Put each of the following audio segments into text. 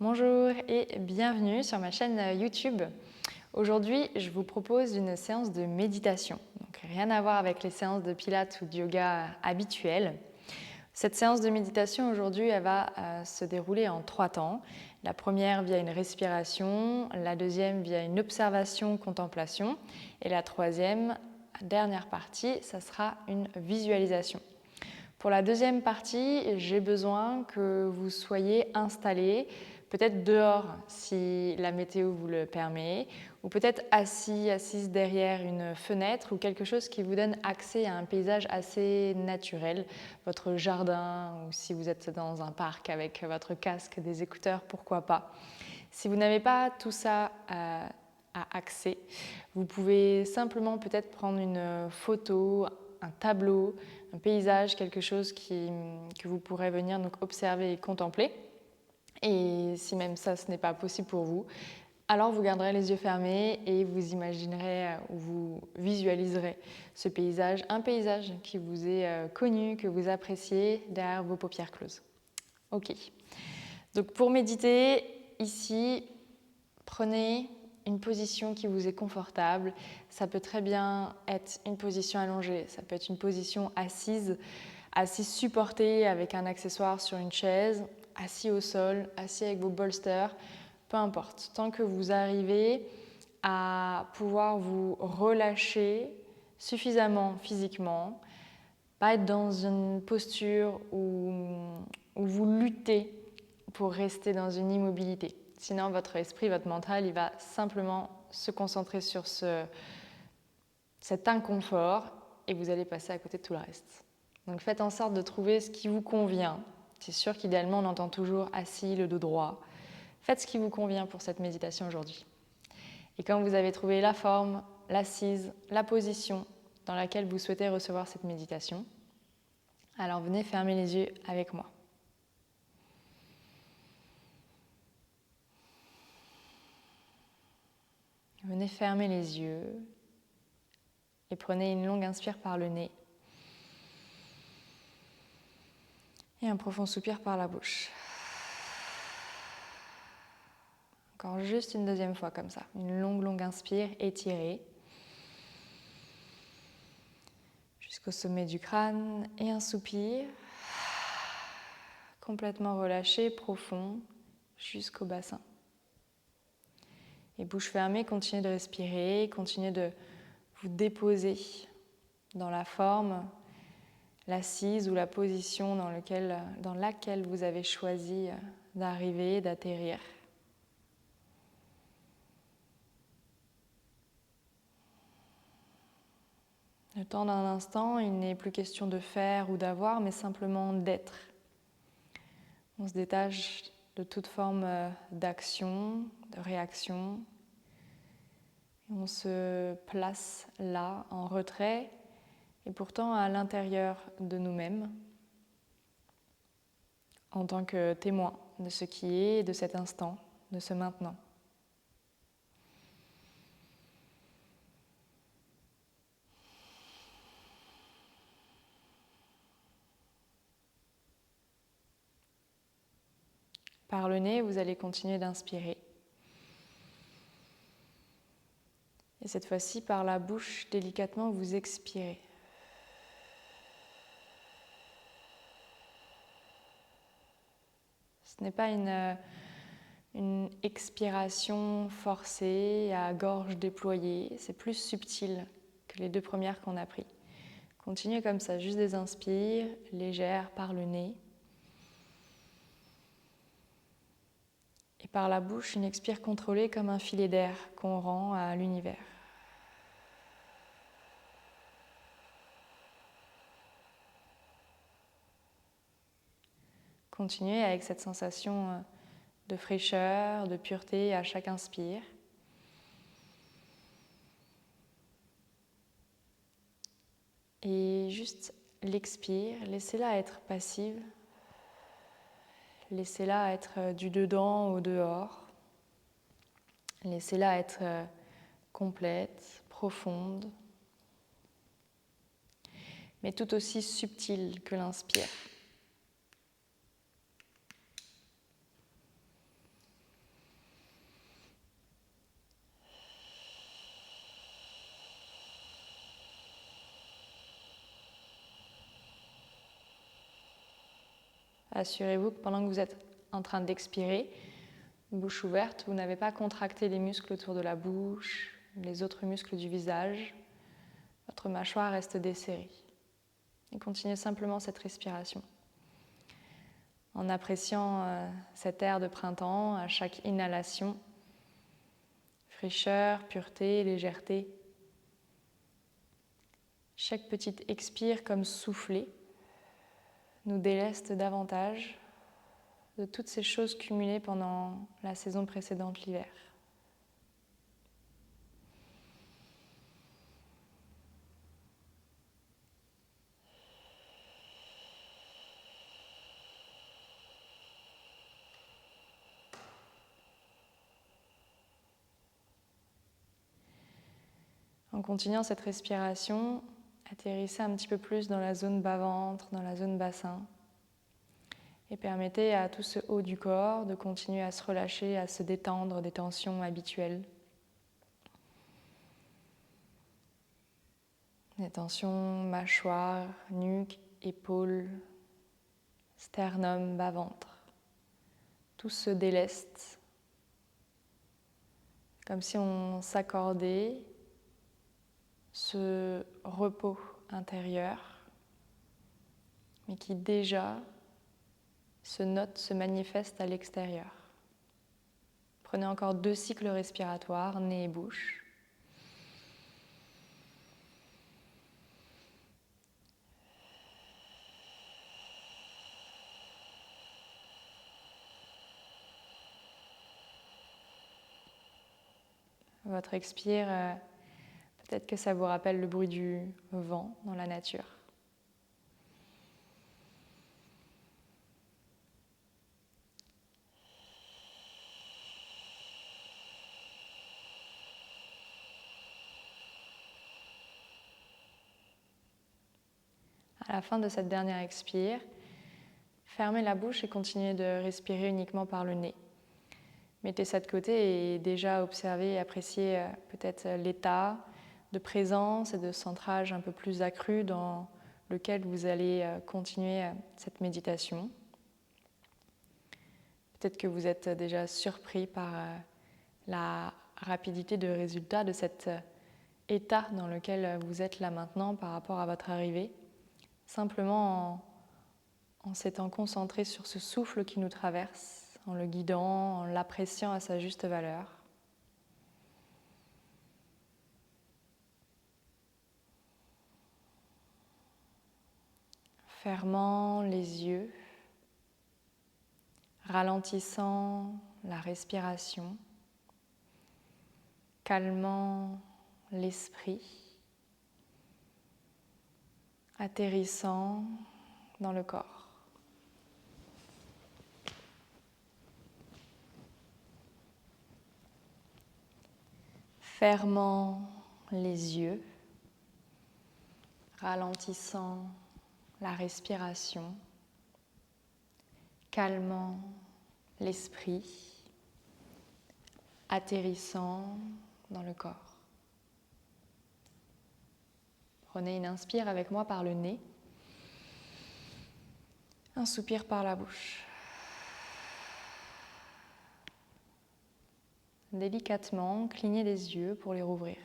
Bonjour et bienvenue sur ma chaîne YouTube. Aujourd'hui, je vous propose une séance de méditation. Donc, rien à voir avec les séances de pilates ou de yoga habituelles. Cette séance de méditation aujourd'hui, elle va se dérouler en 3 temps. La première via une respiration, la deuxième via une observation-contemplation et la troisième, dernière partie, ça sera une visualisation. Pour la deuxième partie, j'ai besoin que vous soyez installés, peut-être dehors si la météo vous le permet, ou peut-être assise derrière une fenêtre ou quelque chose qui vous donne accès à un paysage assez naturel, votre jardin ou si vous êtes dans un parc avec votre casque, des écouteurs, pourquoi pas. Si vous n'avez pas tout ça à accès, vous pouvez simplement peut-être prendre une photo, un tableau, un paysage, quelque chose que vous pourrez venir donc observer et contempler. Et si même ça, ce n'est pas possible pour vous, alors vous garderez les yeux fermés et vous imaginerez ou vous visualiserez ce paysage, un paysage qui vous est connu, que vous appréciez derrière vos paupières closes. Ok. Donc pour méditer, ici, prenez une position qui vous est confortable. Ça peut très bien être une position allongée, ça peut être une position assise supportée avec un accessoire sur une chaise, assis au sol, assis avec vos bolsters, peu importe. Tant que vous arrivez à pouvoir vous relâcher suffisamment physiquement, pas être dans une posture où vous luttez pour rester dans une immobilité. Sinon, votre esprit, votre mental, il va simplement se concentrer sur cet inconfort et vous allez passer à côté de tout le reste. Donc faites en sorte de trouver ce qui vous convient. C'est sûr qu'idéalement, on entend toujours assis, le dos droit. Faites ce qui vous convient pour cette méditation aujourd'hui. Et quand vous avez trouvé la forme, l'assise, la position dans laquelle vous souhaitez recevoir cette méditation, alors venez fermer les yeux avec moi. Venez fermer les yeux et prenez une longue inspire par le nez et un profond soupir par la bouche. Encore juste une deuxième fois comme ça. Une longue inspire étirée jusqu'au sommet du crâne et un soupir complètement relâché, profond, jusqu'au bassin. Et bouche fermée, continuez de respirer, continuez de vous déposer dans la forme, l'assise ou la position dans laquelle vous avez choisi d'arriver, d'atterrir. Le temps d'un instant, il n'est plus question de faire ou d'avoir, mais simplement d'être. On se détache de toute forme d'action, de réaction. Et on se place là, en retrait, et pourtant à l'intérieur de nous-mêmes, en tant que témoin de ce qui est, de cet instant, de ce maintenant. Par le nez, vous allez continuer d'inspirer. Et cette fois-ci, par la bouche, délicatement, vous expirez. Ce n'est pas une expiration forcée, à gorge déployée. C'est plus subtil que les 2 premières qu'on a prises. Continuez comme ça, juste des inspires légères par le nez. Et par la bouche, une expire contrôlée comme un filet d'air qu'on rend à l'univers. Continuez avec cette sensation de fraîcheur, de pureté à chaque inspire. Et juste l'expire, laissez-la être passive. Laissez-la être du dedans au dehors. Laissez-la être complète, profonde, mais tout aussi subtile que l'inspire. assurez-vous que pendant que vous êtes en train d'expirer, bouche ouverte, vous n'avez pas contracté les muscles autour de la bouche, les autres muscles du visage. Votre mâchoire reste desserrée. Et continuez simplement cette respiration. En appréciant cet air de printemps à chaque inhalation, fraîcheur, pureté, légèreté. Chaque petite expire comme soufflée nous déleste davantage de toutes ces choses cumulées pendant la saison précédente, l'hiver. En continuant cette respiration, atterrissez un petit peu plus dans la zone bas-ventre, dans la zone bassin. Et permettez à tout ce haut du corps de continuer à se relâcher, à se détendre des tensions habituelles. Des tensions mâchoire, nuque, épaules, sternum, bas-ventre. Tout se déleste. Comme si on s'accordait ce repos intérieur, mais qui déjà se note, se manifeste à l'extérieur. Prenez encore 2 cycles respiratoires, nez et bouche. Votre expire, peut-être que ça vous rappelle le bruit du vent dans la nature. À la fin de cette dernière expire, fermez la bouche et continuez de respirer uniquement par le nez. Mettez ça de côté et déjà observez et appréciez peut-être l'état de présence et de centrage un peu plus accru dans lequel vous allez continuer cette méditation. Peut-être que vous êtes déjà surpris par la rapidité de résultat de cet état dans lequel vous êtes là maintenant par rapport à votre arrivée. Simplement en s'étant concentré sur ce souffle qui nous traverse, en le guidant, en l'appréciant à sa juste valeur. Fermant les yeux, ralentissant la respiration, calmant l'esprit, atterrissant dans le corps. Fermant les yeux, ralentissant la respiration, calmant l'esprit, atterrissant dans le corps. Prenez une inspire avec moi par le nez, un soupir par la bouche. Délicatement, clignez les yeux pour les rouvrir.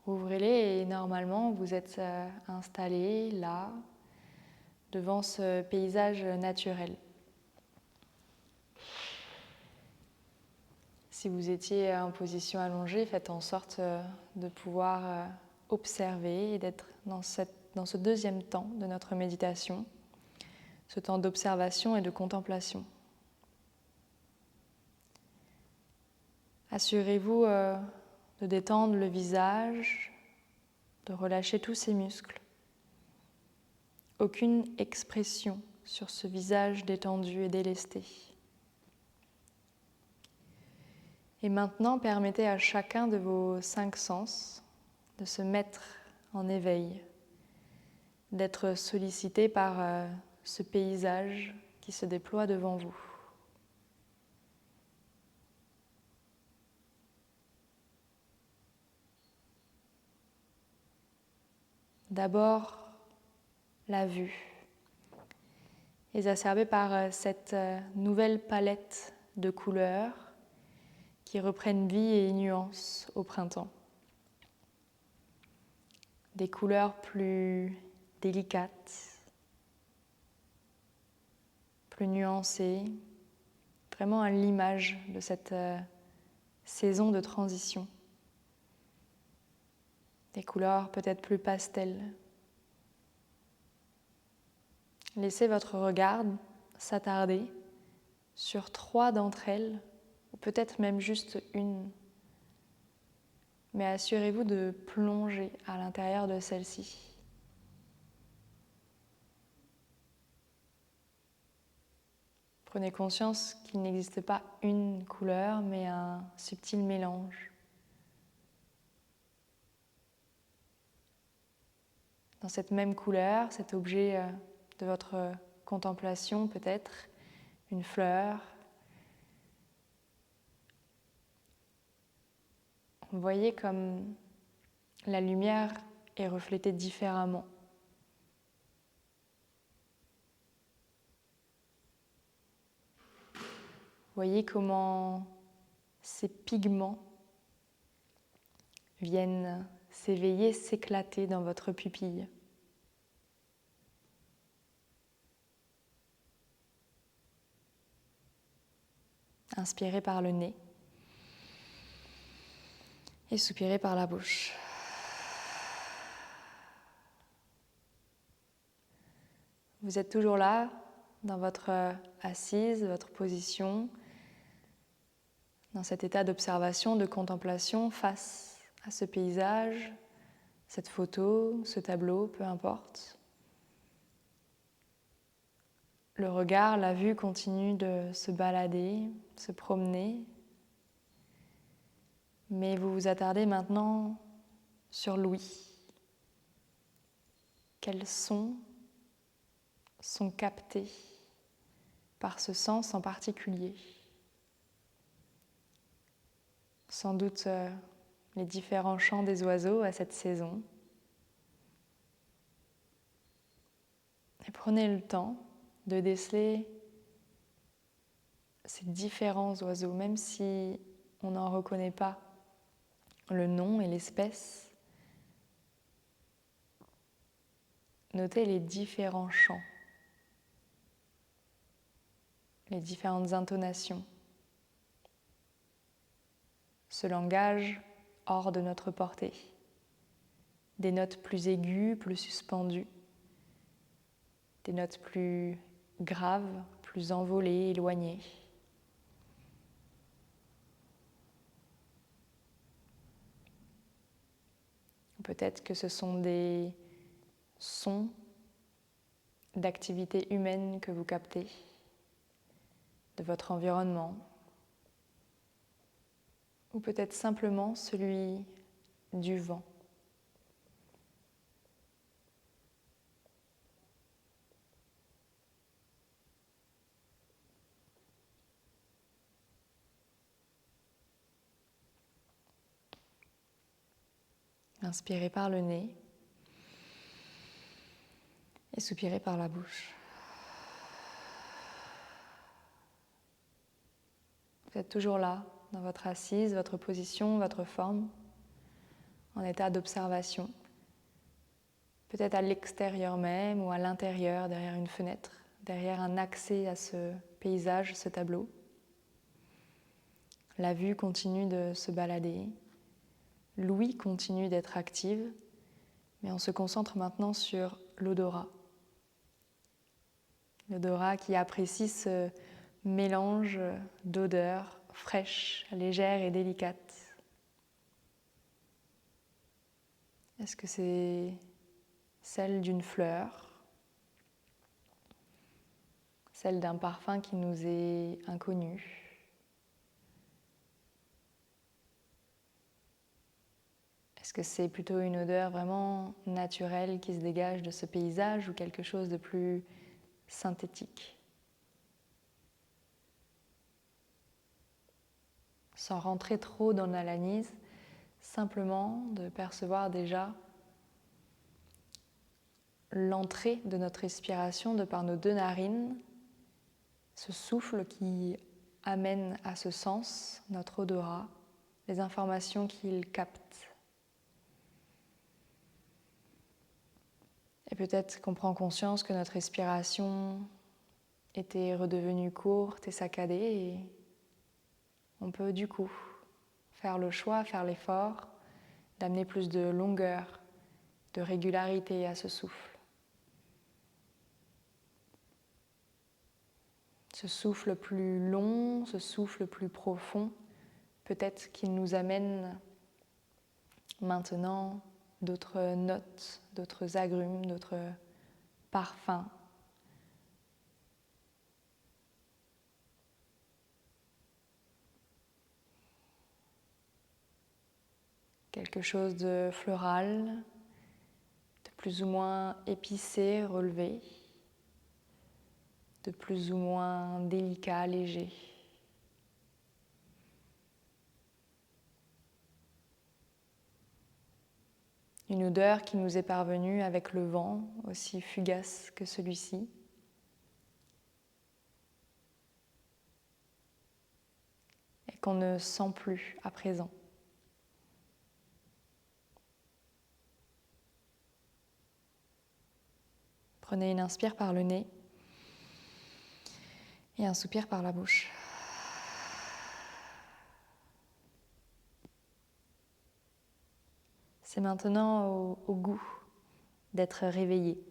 Ouvrez-les et normalement vous êtes installé là, devant ce paysage naturel. Si vous étiez en position allongée, faites en sorte de pouvoir observer et d'être dans ce deuxième temps de notre méditation, ce temps d'observation et de contemplation. Assurez-vous de détendre le visage, de relâcher tous ses muscles. Aucune expression sur ce visage détendu et délesté. Et maintenant, permettez à chacun de vos 5 sens de se mettre en éveil, d'être sollicité par ce paysage qui se déploie devant vous. D'abord, la vue. exacerbée par cette nouvelle palette de couleurs qui reprennent vie et nuances au printemps. Des couleurs plus délicates, plus nuancées, vraiment à l'image de cette saison de transition. Des couleurs peut-être plus pastel. Laissez votre regard s'attarder sur 3 d'entre elles, ou peut-être même juste une. Mais assurez-vous de plonger à l'intérieur de celle-ci. Prenez conscience qu'il n'existe pas une couleur, mais un subtil mélange. Dans cette même couleur, cet objet de votre contemplation peut-être, une fleur. Vous voyez comme la lumière est reflétée différemment. Voyez comment ces pigments viennent s'éveiller, s'éclater dans votre pupille. Inspirez par le nez et soupirez par la bouche. Vous êtes toujours là, dans votre assise, votre position, dans cet état d'observation, de contemplation face à ce paysage, cette photo, ce tableau, peu importe. Le regard, la vue continue de se balader, se promener, mais vous vous attardez maintenant sur l'ouïe. Quels sons sont captés par ce sens en particulier? Sans doute les différents chants des oiseaux à cette saison. Et prenez le temps de déceler ces différents oiseaux, même si on n'en reconnaît pas le nom et l'espèce. Notez les différents chants, les différentes intonations. Ce langage hors de notre portée. Des notes plus aiguës, plus suspendues. Des notes plus graves, plus envolées, éloignées. Peut-être que ce sont des sons d'activités humaines que vous captez, de votre environnement, ou peut-être simplement celui du vent. Inspirez par le nez et soupirez par la bouche. Vous êtes toujours là, dans votre assise, votre position, votre forme, en état d'observation. Peut-être à l'extérieur même ou à l'intérieur, derrière une fenêtre, derrière un accès à ce paysage, ce tableau. La vue continue de se balader, l'ouïe continue d'être active, mais on se concentre maintenant sur l'odorat. L'odorat qui apprécie ce mélange d'odeurs fraîches, légères et délicates. Est-ce que c'est celle d'une fleur, celle d'un parfum qui nous est inconnu? Est-ce que c'est plutôt une odeur vraiment naturelle qui se dégage de ce paysage ou quelque chose de plus synthétique? Sans rentrer trop dans l'analyse, simplement de percevoir déjà l'entrée de notre respiration de par nos 2 narines, ce souffle qui amène à ce sens notre odorat, les informations qu'il capte. Et peut-être qu'on prend conscience que notre respiration était redevenue courte et saccadée et on peut du coup faire le choix, faire l'effort d'amener plus de longueur, de régularité à ce souffle. Ce souffle plus long, ce souffle plus profond, peut-être qu'il nous amène maintenant d'autres notes, d'autres agrumes, d'autres parfums. Quelque chose de floral, de plus ou moins épicé, relevé, de plus ou moins délicat, léger. Une odeur qui nous est parvenue avec le vent, aussi fugace que celui-ci. Et qu'on ne sent plus à présent. Prenez une inspire par le nez et un soupir par la bouche. C'est maintenant au goût d'être réveillé.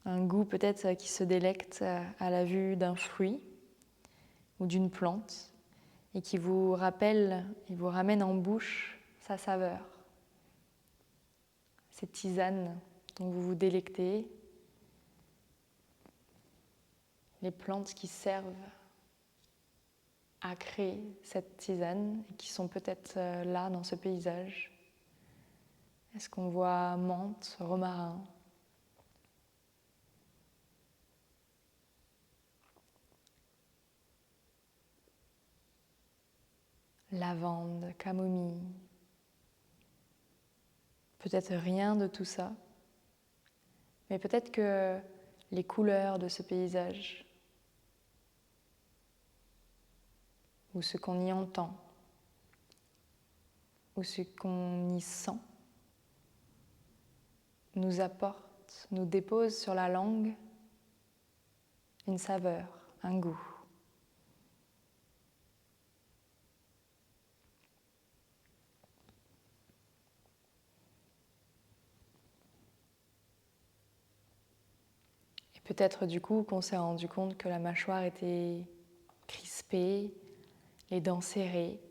Un goût peut-être qui se délecte à la vue d'un fruit ou d'une plante et qui vous rappelle et vous ramène en bouche sa saveur. Cette tisane dont vous vous délectez, les plantes qui servent à créer cette tisane et qui sont peut-être là dans ce paysage. Est-ce qu'on voit menthe, romarin, lavande, camomille? Peut-être rien de tout ça, mais peut-être que les couleurs de ce paysage, ou ce qu'on y entend, ou ce qu'on y sent, nous apporte, nous dépose sur la langue une saveur, un goût. Et peut-être du coup qu'on s'est rendu compte que la mâchoire était crispée, les dents serrées.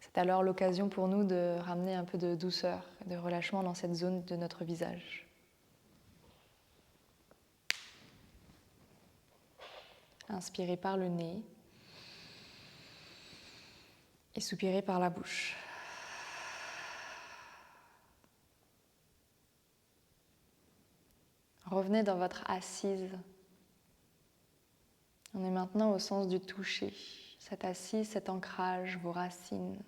C'est alors l'occasion pour nous de ramener un peu de douceur, de relâchement dans cette zone de notre visage. Inspirez par le nez et soupirez par la bouche. Revenez dans votre assise. On est maintenant au sens du toucher. Cette assise, cet ancrage, vos racines.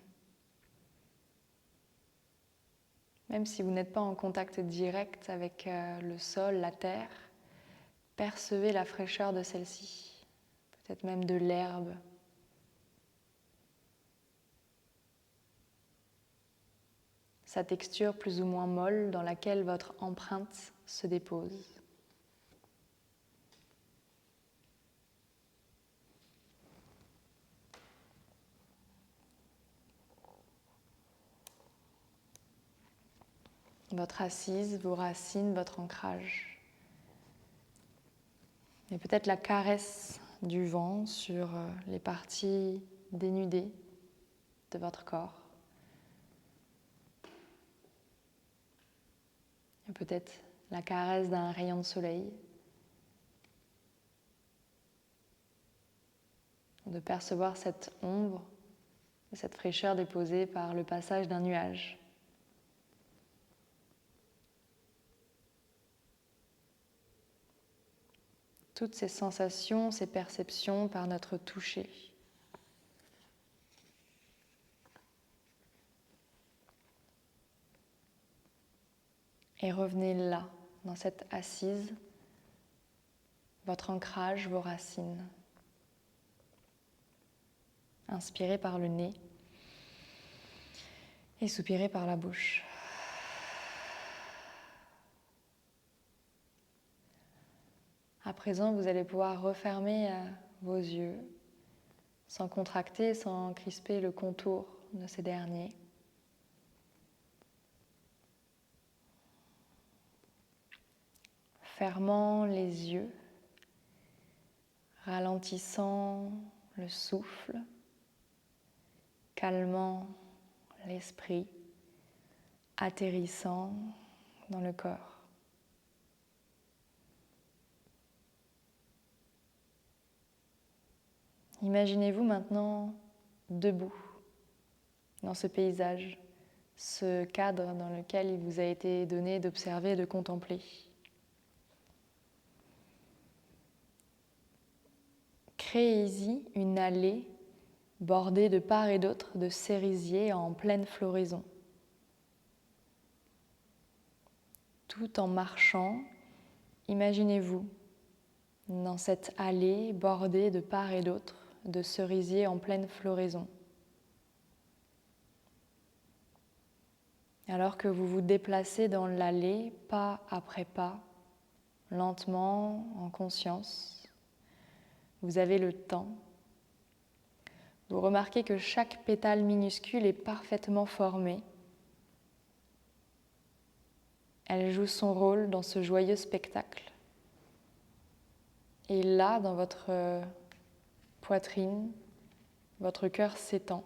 Même si vous n'êtes pas en contact direct avec le sol, la terre, percevez la fraîcheur de celle-ci, peut-être même de l'herbe. Sa texture plus ou moins molle dans laquelle votre empreinte se dépose. Votre assise, vos racines, votre ancrage. Et peut-être la caresse du vent sur les parties dénudées de votre corps. Et peut-être la caresse d'un rayon de soleil. De percevoir cette ombre, cette fraîcheur déposée par le passage d'un nuage. Toutes ces sensations, ces perceptions par notre toucher. Et revenez là, dans cette assise, votre ancrage, vos racines. Inspirez par le nez et soupirez par la bouche. À présent, vous allez pouvoir refermer vos yeux sans contracter, sans crisper le contour de ces derniers. Fermant les yeux, ralentissant le souffle, calmant l'esprit, atterrissant dans le corps. Imaginez-vous maintenant debout dans ce paysage, ce cadre dans lequel il vous a été donné d'observer et de contempler. Créez-y une allée bordée de part et d'autre de cerisiers en pleine floraison. Tout en marchant, imaginez-vous dans cette allée bordée de part et d'autre de cerisiers en pleine floraison. Alors que vous vous déplacez dans l'allée, pas après pas, lentement, en conscience, vous avez le temps. Vous remarquez que chaque pétale minuscule est parfaitement formée. Elle joue son rôle dans ce joyeux spectacle. Et là, dans votre poitrine, votre cœur s'étend.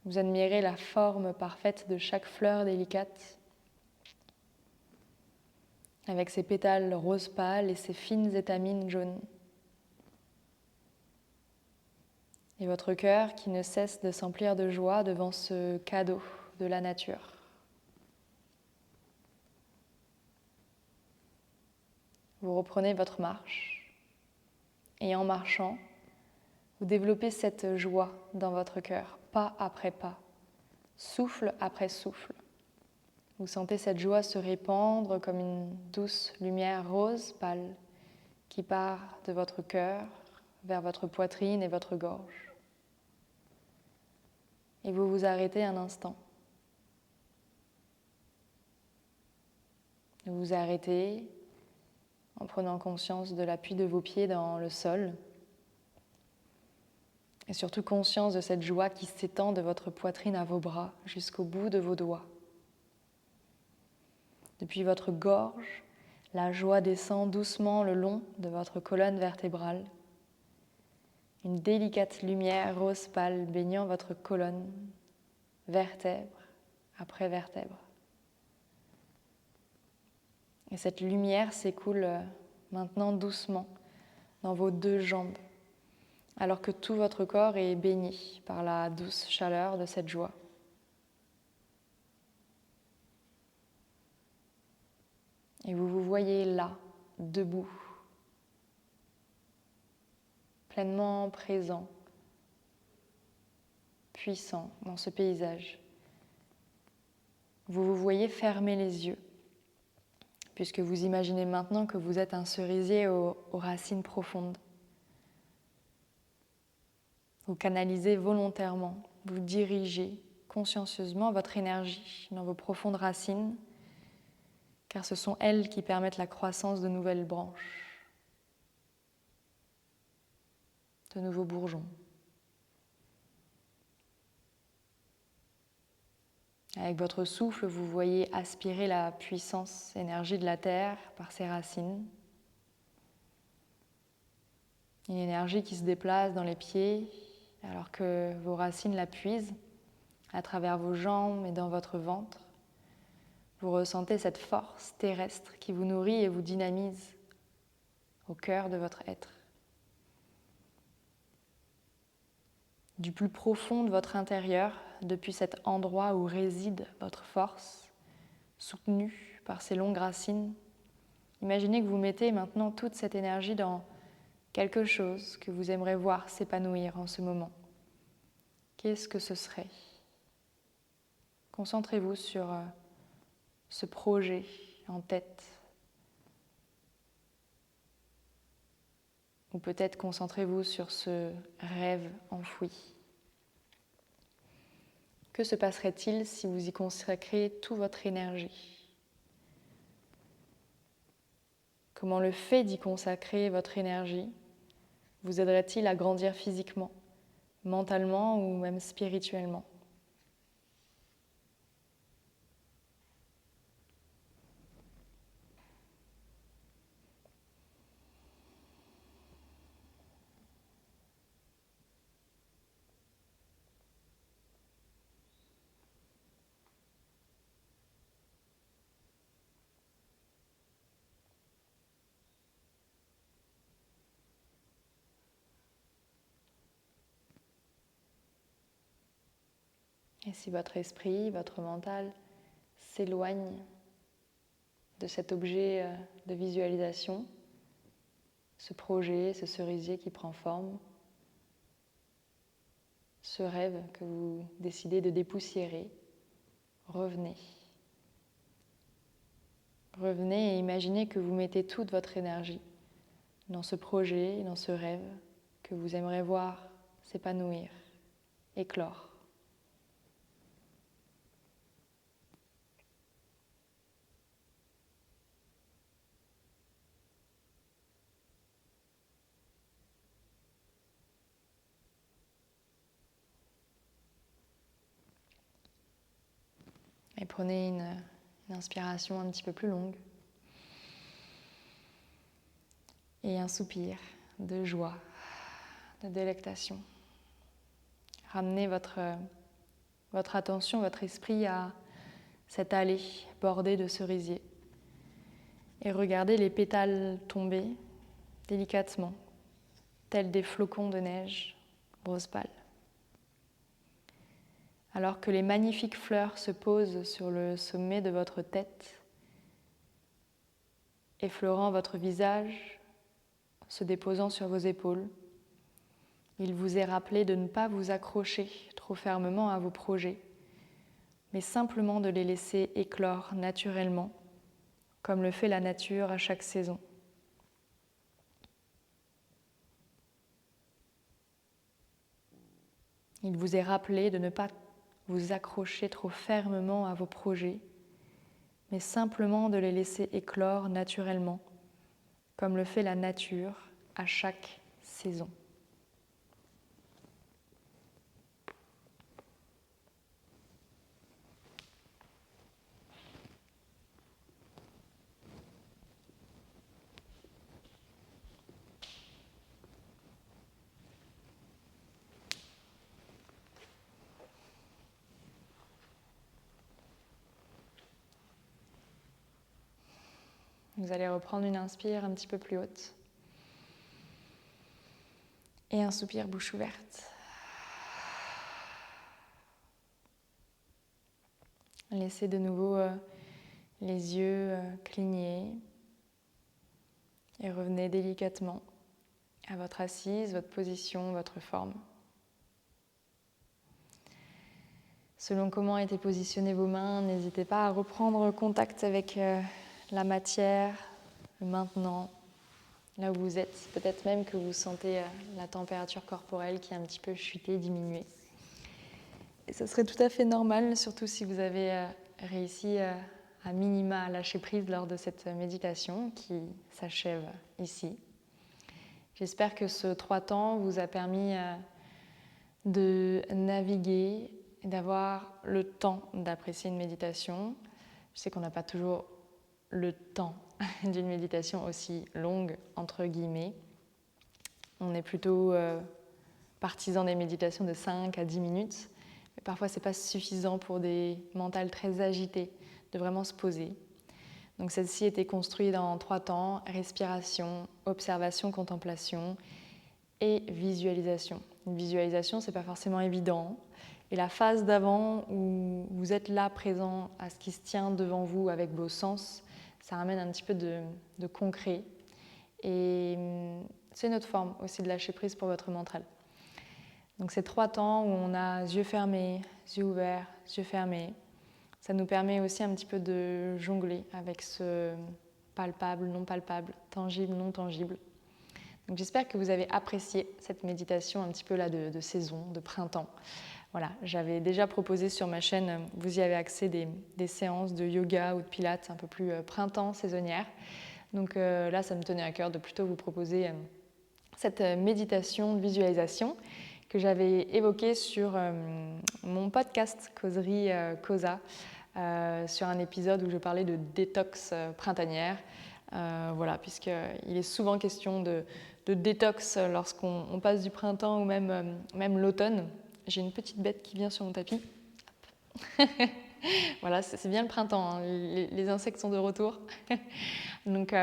Vous admirez la forme parfaite de chaque fleur délicate, avec ses pétales rose pâle et ses fines étamines jaunes. Et votre cœur qui ne cesse de s'emplir de joie devant ce cadeau de la nature. Vous reprenez votre marche et en marchant, vous développez cette joie dans votre cœur, pas après pas, souffle après souffle. Vous sentez cette joie se répandre comme une douce lumière rose pâle qui part de votre cœur vers votre poitrine et votre gorge. Et vous vous arrêtez un instant. Vous vous arrêtez en prenant conscience de l'appui de vos pieds dans le sol et surtout conscience de cette joie qui s'étend de votre poitrine à vos bras jusqu'au bout de vos doigts. Depuis votre gorge, la joie descend doucement le long de votre colonne vertébrale. Une délicate lumière rose pâle baignant votre colonne, vertèbre après vertèbre. Et cette lumière s'écoule maintenant doucement dans vos deux jambes, alors que tout votre corps est baigné par la douce chaleur de cette joie. Et vous vous voyez là, debout, pleinement présent, puissant dans ce paysage. Vous vous voyez fermer les yeux, puisque vous imaginez maintenant que vous êtes un cerisier aux racines profondes. Vous canalisez volontairement, vous dirigez consciencieusement votre énergie dans vos profondes racines, car ce sont elles qui permettent la croissance de nouvelles branches, de nouveaux bourgeons. Avec votre souffle, vous voyez aspirer la puissance, énergie de la terre par ses racines. Une énergie qui se déplace dans les pieds alors que vos racines la puisent à travers vos jambes et dans votre ventre. Vous ressentez cette force terrestre qui vous nourrit et vous dynamise au cœur de votre être. Du plus profond de votre intérieur, depuis cet endroit où réside votre force, soutenue par ces longues racines, imaginez que vous mettez maintenant toute cette énergie dans quelque chose que vous aimeriez voir s'épanouir en ce moment. Qu'est-ce que ce serait ? Concentrez-vous sur ce projet en tête. Ou peut-être concentrez-vous sur ce rêve enfoui. Que se passerait-il si vous y consacrez toute votre énergie ? Comment le fait d'y consacrer votre énergie vous aiderait-il à grandir physiquement, mentalement ou même spirituellement ? Et si votre esprit, votre mental s'éloigne de cet objet de visualisation, ce projet, ce cerisier qui prend forme, ce rêve que vous décidez de dépoussiérer, revenez. Revenez et imaginez que vous mettez toute votre énergie dans ce projet, dans ce rêve que vous aimeriez voir s'épanouir, éclore. Et prenez une inspiration un petit peu plus longue et un soupir de joie, de délectation. Ramenez votre attention, votre esprit à cette allée bordée de cerisiers et regardez les pétales tomber délicatement, tels des flocons de neige rose pâle. Alors que les magnifiques fleurs se posent sur le sommet de votre tête, effleurant votre visage, se déposant sur vos épaules, il vous est rappelé de ne pas vous accrocher trop fermement à vos projets, mais simplement de les laisser éclore naturellement, comme le fait la nature à chaque saison. Il vous est rappelé de ne pas vous accrocher trop fermement à vos projets, mais simplement de les laisser éclore naturellement, comme le fait la nature à chaque saison. Vous allez reprendre une inspire un petit peu plus haute et un soupir bouche ouverte. Laissez de nouveau les yeux cligner et revenez délicatement à votre assise, votre position, votre forme. Selon comment étaient positionnées vos mains, n'hésitez pas à reprendre contact avec la matière, le maintenant, là où vous êtes. Peut-être même que vous sentez la température corporelle qui a un petit peu chuté, diminué. Et ce serait tout à fait normal, surtout si vous avez réussi à minima à lâcher prise lors de cette méditation qui s'achève ici. J'espère que ce 3 temps vous a permis de naviguer et d'avoir le temps d'apprécier une méditation. Je sais qu'on n'a pas toujours le temps d'une méditation aussi longue, entre guillemets. On est plutôt partisan des méditations de 5 à 10 minutes. Mais parfois, ce n'est pas suffisant pour des mentales très agités de vraiment se poser. Donc celle-ci était construite en 3 temps, respiration, observation, contemplation et visualisation. Une visualisation, ce n'est pas forcément évident. Et la phase d'avant où vous êtes là, présent à ce qui se tient devant vous avec vos sens, ça ramène un petit peu de concret. Et c'est une autre forme aussi de lâcher prise pour votre mental. Donc c'est 3 temps où on a yeux fermés, yeux ouverts, yeux fermés. Ça nous permet aussi un petit peu de jongler avec ce palpable, non palpable, tangible, non tangible. Donc j'espère que vous avez apprécié cette méditation un petit peu là de saison, de printemps. Voilà, j'avais déjà proposé sur ma chaîne, vous y avez accès, des séances de yoga ou de pilates un peu plus printemps, saisonnières. Donc là, ça me tenait à cœur de plutôt vous proposer cette méditation de visualisation que j'avais évoquée sur mon podcast Causerie Causa, sur un épisode où je parlais de détox printanière. Voilà, puisqu'il est souvent question de détox lorsqu'on passe du printemps ou même l'automne. J'ai une petite bête qui vient sur mon tapis. Voilà, c'est bien le printemps, hein. Les insectes sont de retour. Donc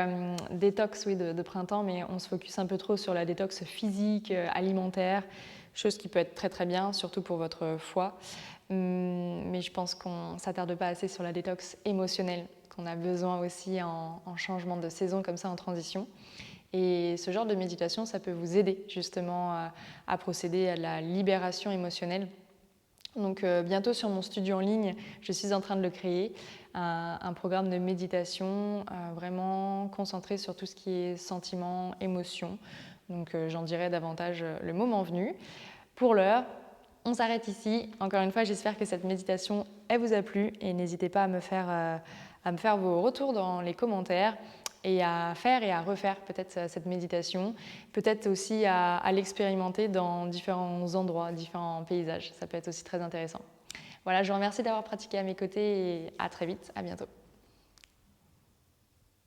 détox, oui, de printemps, mais on se focus un peu trop sur la détox physique, alimentaire, chose qui peut être très très bien, surtout pour votre foie. Mais je pense qu'on ne s'attarde pas assez sur la détox émotionnelle, qu'on a besoin aussi en changement de saison comme ça, en transition. Et ce genre de méditation, ça peut vous aider justement à procéder à la libération émotionnelle. Donc bientôt sur mon studio en ligne, je suis en train de le créer, un programme de méditation vraiment concentré sur tout ce qui est sentiments, émotions. Donc j'en dirai davantage le moment venu. Pour l'heure, on s'arrête ici. Encore une fois, j'espère que cette méditation, elle vous a plu et n'hésitez pas à me faire vos retours dans les commentaires et à faire et à refaire peut-être cette méditation, peut-être aussi à l'expérimenter dans différents endroits, différents paysages. Ça peut être aussi très intéressant. Voilà, je vous remercie d'avoir pratiqué à mes côtés et à très vite, à bientôt.